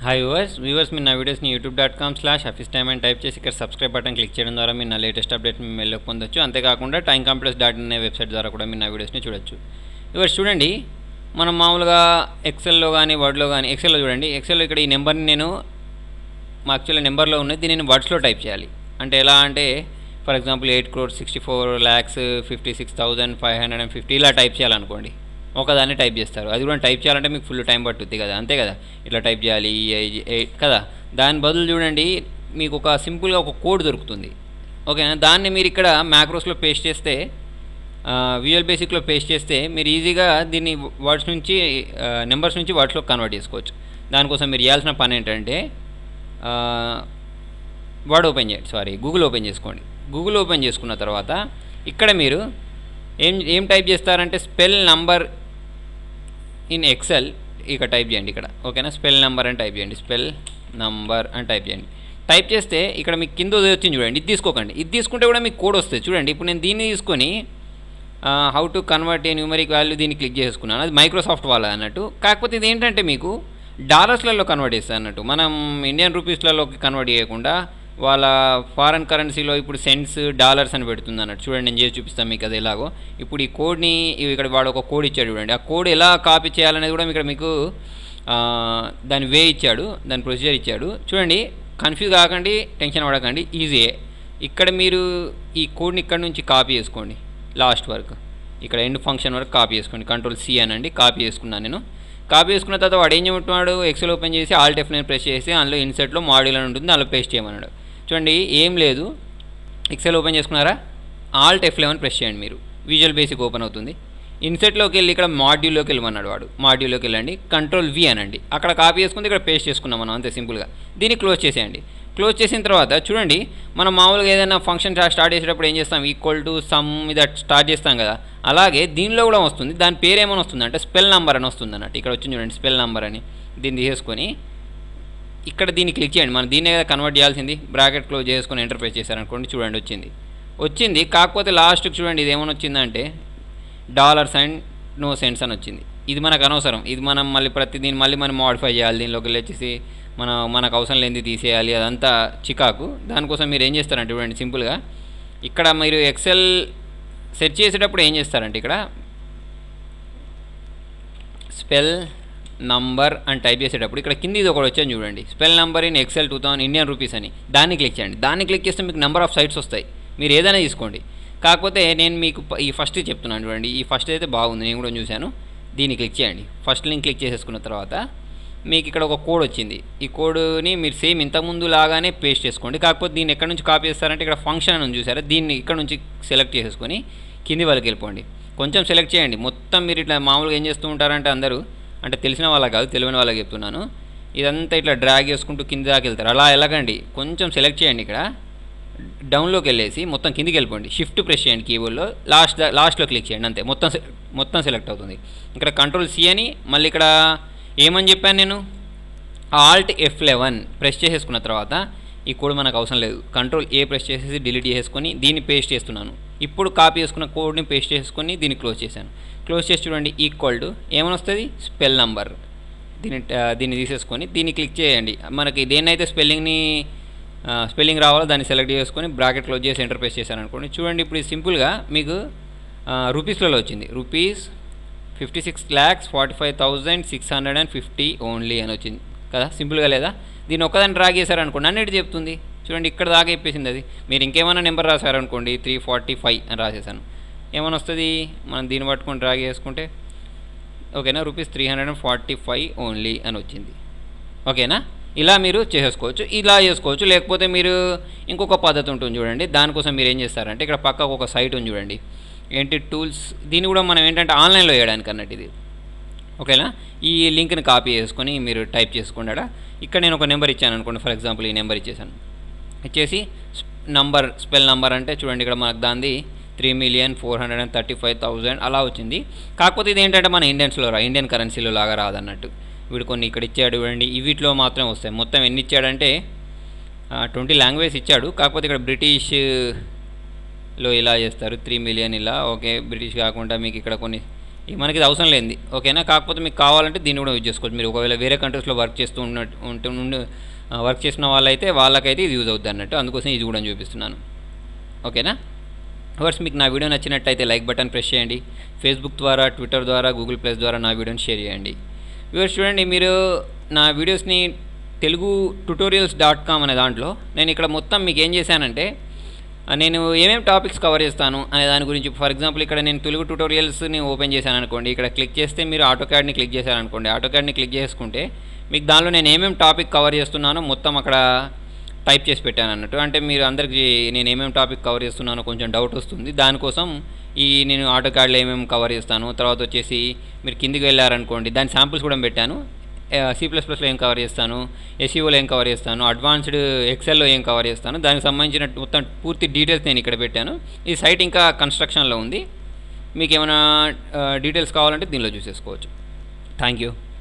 Hi viewers మీరు నా వీడియోస్ని youtube.com/officetime అని టైప్ చేసి ఇక్కడ సబ్స్క్రైబ్ బటన్ క్లిక్ చేయడం ద్వారా మీరు నా లేటెస్ట్ అప్డేట్ మీ మెయిల్లోకి పొందొచ్చు. అంతేకాకుండా timecomputers.in అనే వెబ్సైట్ ద్వారా కూడా మీరు నా వీడియోస్ని చూడొచ్చు. వ్యూవర్స్ చూడండి, మనం మామూలుగా ఎక్సెల్లో కానీ వర్డ్లో కానీ, ఎక్సెల్లో చూడండి, ఎక్సెల్లో ఇక్కడ ఈ నెంబర్ని నేను యాక్చువల్లీ నెంబర్లో ఉన్నది దీన్ని నేను వర్డ్స్లో టైప్ చేయాలి. అంటే ఎలా అంటే ఫర్ ఎగ్జాంపుల్ 8,64,56,550 ఇలా టైప్ చేయాలనుకోండి. ఒకదాన్ని టైప్ చేస్తారు, అది కూడా టైప్ చేయాలంటే మీకు ఫుల్ టైం పట్టుద్ది కదా, అంతే కదా. ఇట్లా టైప్ చేయాలి కదా. దాని బదులు చూడండి మీకు ఒక సింపుల్గా ఒక కోడ్ దొరుకుతుంది, ఓకేనా. దాన్ని మీరు ఇక్కడ మ్యాక్రోస్లో పేస్ట్ చేస్తే, విజువల్ బేసిక్లో పేస్ట్ చేస్తే మీరు ఈజీగా దీన్ని వర్డ్స్ నుంచి నెంబర్స్ నుంచి వర్డ్స్లో కన్వర్ట్ చేసుకోవచ్చు. దానికోసం మీరు చేయాల్సిన పని ఏంటంటే గూగుల్ ఓపెన్ చేసుకోండి. గూగుల్ ఓపెన్ చేసుకున్న తర్వాత ఇక్కడ మీరు ఏం టైప్ చేస్తారంటే స్పెల్ నంబర్ ఇన్ ఎక్సెల్ ఇక్కడ టైప్ చేయండి ఇక్కడ, ఓకేనా. స్పెల్ నంబర్ అని టైప్ చేయండి, స్పెల్ నంబర్ అని టైప్ చేయండి. టైప్ చేస్తే ఇక్కడ మీకు కింద వచ్చింది చూడండి, ఇది తీసుకోకండి. ఇది తీసుకుంటే కూడా మీకు కోడ్ వస్తుంది చూడండి. ఇప్పుడు నేను దీన్ని తీసుకొని how to convert A numeric value దీన్ని క్లిక్ చేసుకున్నాను. అది మైక్రోసాఫ్ట్ వాళ్ళ అన్నట్టు. కాకపోతే ఇది ఏంటంటే మీకు డాలర్స్లలో కన్వర్ట్ చేస్తారు అన్నట్టు, మనం ఇండియన్ రూపీస్లలోకి కన్వర్ట్ చేయకుండా వాళ్ళ ఫారెన్ కరెన్సీలో ఇప్పుడు సెంట్స్ డాలర్స్ అని పెడుతుంది అన్నట్టు. చూడండి నేను చేసి చూపిస్తాను మీకు అది ఎలాగో. ఇప్పుడు ఈ కోడ్ని ఇక్కడ వాడు ఒక కోడ్ ఇచ్చాడు చూడండి, ఆ కోడ్ ఎలా కాపీ చేయాలనేది కూడా ఇక్కడ మీకు దాని వే ఇచ్చాడు, దాని ప్రొసీజర్ ఇచ్చాడు. చూడండి, కన్ఫ్యూజ్ కాకండి, టెన్షన్ పడకండి, ఈజీయే. ఇక్కడ మీరు ఈ కోడ్ని ఇక్కడ నుంచి కాపీ చేసుకోండి లాస్ట్ వరకు, ఇక్కడ ఎండ్ ఫంక్షన్ వరకు కాపీ చేసుకోండి. Ctrl+C అనండి, కాపీ చేసుకున్నాను నేను. కాపీ చేసుకున్న తర్వాత వాడు ఏం చెబుతున్నాడు, ఎక్సెల్ ఓపెన్ చేసి Alt F9 ప్రెస్ చేసి అందులో ఇన్సర్ట్లో మాడ్యూల్ అని ఉంటుంది, అందులో పేస్ట్ చేయమన్నాడు. చూడండి ఏం లేదు, ఎక్సెల్ ఓపెన్ చేసుకున్నారా, Alt F11 ప్రెస్ చేయండి, మీరు విజువల్ బేసిక్ ఓపెన్ అవుతుంది. ఇన్సర్ట్లోకి వెళ్ళి ఇక్కడ మాడ్యూల్లోకి వెళ్ళమన్నాడు వాడు, మాడ్యూల్లోకి వెళ్ళండి, Ctrl+V అనండి. అక్కడ కాపీ చేసుకుంటే ఇక్కడ పేస్ట్ చేసుకున్నాం మనం, అంతే సింపుల్గా. దీన్ని క్లోజ్ చేసేయండి. క్లోజ్ చేసిన తర్వాత చూడండి, మనం మామూలుగా ఏదైనా ఫంక్షన్ స్టార్ట్ చేసేటప్పుడు ఏం చేస్తాం, ఈక్వల్ టు సమ్ మీద స్టార్ట్ చేస్తాం కదా, అలాగే దీనిలో కూడా వస్తుంది. దాని పేరు ఏమైనా వస్తుంది అంటే స్పెల్ నంబర్ అని వస్తుంది అన్నట్టు. ఇక్కడ వచ్చింది చూడండి స్పెల్ నంబర్ అని, దీన్ని తీసేసుకొని ఇక్కడ దీన్ని క్లిక్ చేయండి. మనం దీన్నే కదా కన్వర్ట్ చేయాల్సింది. బ్రాకెట్ క్లోజ్ చేసుకొని ఎంటర్ ప్రెస్ చేశారనుకోండి, చూడండి వచ్చింది. కాకపోతే లాస్ట్కి చూడండి ఇది ఏమైనా వచ్చిందంటే డాలర్స్ అండ్ నో సెంట్స్ అని వచ్చింది. ఇది మనకు అనవసరం, ఇది మనం మళ్ళీ దీన్ని మళ్ళీ మనం మోడిఫై చేయాలి. దీనిలోకి వచ్చేసి మనకు అవసరం లేనిది తీసేయాలి, అదంతా చికాకు. దానికోసం మీరు ఏం చేస్తారంటే చూడండి సింపుల్గా, ఇక్కడ మీరు ఎక్సెల్ సెర్చ్ చేసేటప్పుడు ఏం చేస్తారంటే ఇక్కడ స్పెల్ నంబర్ అని టైప్ చేసేటప్పుడు ఇక్కడ కింద ఇది ఒకటి వచ్చాను చూడండి, spell number in Excel 2000 Indian rupees అని. దాన్ని క్లిక్ చేయండి. దాన్ని క్లిక్ చేస్తే మీకు నెంబర్ ఆఫ్ సైట్స్ వస్తాయి, మీరు ఏదైనా తీసుకోండి. కాకపోతే నేను మీకు ఈ ఫస్ట్ చెప్తున్నాను చూడండి, ఈ ఫస్ట్ అయితే బాగుంది, నేను కూడా చూశాను. దీన్ని క్లిక్ చేయండి. ఫస్ట్ లింక్ క్లిక్ చేసేసుకున్న తర్వాత మీకు ఇక్కడ ఒక కోడ్ వచ్చింది. ఈ కోడ్ని మీరు సేమ్ ఇంతకుముందు లాగానే పేస్ట్ చేసుకోండి. కాకపోతే దీన్ని ఎక్కడ నుంచి కాపీ చేస్తారంటే ఇక్కడ ఫంక్షన్ అని చూసారా, దీన్ని ఇక్కడ నుంచి సెలెక్ట్ చేసేసుకొని కింది వాళ్ళకి వెళ్ళిపోండి. కొంచెం సెలెక్ట్ చేయండి. మొత్తం మీరు ఇట్లా మామూలుగా ఏం చేస్తూ ఉంటారంటే అందరూ, అంటే తెలిసిన వాళ్ళకి కాదు, తెలియని వాళ్ళకి చెప్తున్నాను, ఇదంతా ఇట్లా డ్రాగ్ చేసుకుంటూ కింది దాకా వెళ్తారు. అలా వెళ్ళకండి, కొంచెం సెలెక్ట్ చేయండి. ఇక్కడ డౌన్లోకి వెళ్ళేసి మొత్తం కిందికి వెళ్ళిపోండి. షిఫ్ట్ ప్రెస్ చేయండి కీబోర్డ్లో, లాస్ట్లో క్లిక్ చేయండి, అంతే. మొత్తం సెలెక్ట్ అవుతుంది. ఇక్కడ Ctrl+C అని, మళ్ళీ ఇక్కడ ఏమని చెప్పాను నేను, Alt F11 ప్రెస్ చేసేసుకున్న తర్వాత ఈ కోడ్ మనకు అవసరం లేదు, Ctrl+A ప్రెస్ చేసేసి డిలీట్ చేసుకొని దీన్ని పేస్ట్ చేస్తున్నాను. ఇప్పుడు కాపీ చేసుకున్న కోడ్ని పేస్ట్ చేసుకొని దీన్ని క్లోజ్ చేశాను. క్లోజ్ చేసి చూడండి ఈక్వల్ టు ఏమని వస్తుంది, స్పెల్ నంబర్. దీన్ని తీసేసుకొని దీన్ని క్లిక్ చేయండి. మనకి దేన్నైతే స్పెల్లింగ్ రావాలో దాన్ని సెలెక్ట్ చేసుకొని బ్రాకెట్ క్లోజ్ చేసి ఎంటర్ ప్రెస్ చేశాను అనుకోండి. చూడండి ఇప్పుడు సింపుల్గా మీకు రూపీస్లలో వచ్చింది, ₹56,45,650 ఓన్లీ అని వచ్చింది కదా, సింపుల్గా లేదా. దీన్ని ఒక్కదాన్ని డ్రాగ్ చేశారనుకోండి అన్నిటి చెప్తుంది. చూడండి ఇక్కడ దాకా చెప్పేసింది అది. మీరు ఇంకేమైనా నెంబర్ రాశారనుకోండి, 345 అని రాసేసాను, ఏమైనా వస్తుంది, మనం దీన్ని పట్టుకొని డ్రాగ్ చేసుకుంటే ఓకేనా, ₹345 ఓన్లీ అని వచ్చింది, ఓకేనా. ఇలా మీరు చేసేసుకోవచ్చు, ఇలా చేసుకోవచ్చు. లేకపోతే మీరు ఇంకొక పద్ధతి ఉంటుంది చూడండి, దానికోసం మీరు ఏం చేస్తారంటే ఇక్కడ పక్కకు ఒక సైట్ ఉంది చూడండి, ఏంటి టూల్స్. దీన్ని కూడా మనం ఏంటంటే ఆన్లైన్లో వేయడానికి అన్నట్టు ఇది, ఓకేనా. ఈ లింక్ని కాపీ చేసుకొని మీరు టైప్ చేసుకున్నాడా. ఇక్కడ నేను ఒక నెంబర్ ఇచ్చాను అనుకోండి, ఫర్ ఎగ్జాంపుల్ ఈ నెంబర్ ఇచ్చేసాను. ఇచ్చేసి స్పెల్ నంబర్ అంటే చూడండి ఇక్కడ మనకు దాన్ని 3,435,000 అలా వచ్చింది. కాకపోతే ఇది ఏంటంటే మన ఇండియన్ కరెన్సీలో లాగా రాదన్నట్టు. వీడు కొన్ని ఇక్కడ ఇచ్చాడు చూడండి, వీటిలో మాత్రమే వస్తాయి. మొత్తం ఎన్ని ఇచ్చాడంటే 20 లాంగ్వేజ్ ఇచ్చాడు. కాకపోతే ఇక్కడ బ్రిటిష్లో ఇలా చేస్తారు, 3 మిలియన్ ఇలా, ఓకే. బ్రిటిష్ కాకుండా మీకు ఇక్కడ కొన్ని మనకి ఇది అవసరం లేనిది, ఓకేనా. కాకపోతే మీకు కావాలంటే దీన్ని కూడా యూజ్ చేసుకోవచ్చు. మీరు ఒకవేళ వేరే కంట్రీస్లో వర్క్ చేస్తూ వర్క్ చేసిన వాళ్ళకైతే ఇది యూజ్ అవుతుంది అన్నట్టు, అందుకోసం ఇది కూడా చూపిస్తున్నాను, ఓకేనా. వర్స్ మీకు నా వీడియో నచ్చినట్టయితే లైక్ బటన్ ప్రెస్ చేయండి. ఫేస్బుక్ ద్వారా, ట్విట్టర్ ద్వారా, గూగుల్ ప్లస్ ద్వారా నా వీడియోని షేర్ చేయండి. వ్యూవర్స్ చూడండి, మీరు నా వీడియోస్ని తెలుగు tutorials.com అనే దాంట్లో నేను ఇక్కడ మొత్తం మీకు ఏం చేశానంటే, నేను ఏమేమి టాపిక్స్ కవర్ చేస్తాను అనే దాని గురించి, ఫర్ ఎగ్జాంపుల్ ఇక్కడ నేను తెలుగు ట్యూటోరియల్స్ని ఓపెన్ చేశాను అనుకోండి. ఇక్కడ క్లిక్ చేస్తే మీరు ఆటోకాడ్ని క్లిక్ చేశారనుకోండి. ఆటోకాడ్ని క్లిక్ చేసుకుంటే మీకు దానిలో నేను ఏమేమి టాపిక్ కవర్ చేస్తున్నానో మొత్తం అక్కడ టైప్ చేసి పెట్టాను అన్నట్టు. అంటే మీరు అందరికీ నేను ఏమేమి టాపిక్ కవర్ చేస్తున్నానో కొంచెం డౌట్ వస్తుంది. దానికోసం నేను ఆటోకాడ్లో ఏమేమి కవర్ చేస్తాను, తర్వాత వచ్చేసి మీరు కిందికి వెళ్ళారనుకోండి, దాని శాంపుల్స్ కూడా పెట్టాను. C++లో ఏం కవర్ చేస్తాను, SEOలో ఏం కవర్ చేస్తాను, అడ్వాన్స్డ్ ఎక్సెల్లో ఏం కవర్ చేస్తాను, దానికి సంబంధించిన మొత్తం పూర్తి డీటెయిల్స్ నేను ఇక్కడ పెట్టాను. ఈ సైట్ ఇంకా కన్స్ట్రక్షన్లో ఉంది. మీకు ఏమైనా డీటెయిల్స్ కావాలంటే దీనిలో చూసేసుకోవచ్చు. Thank you.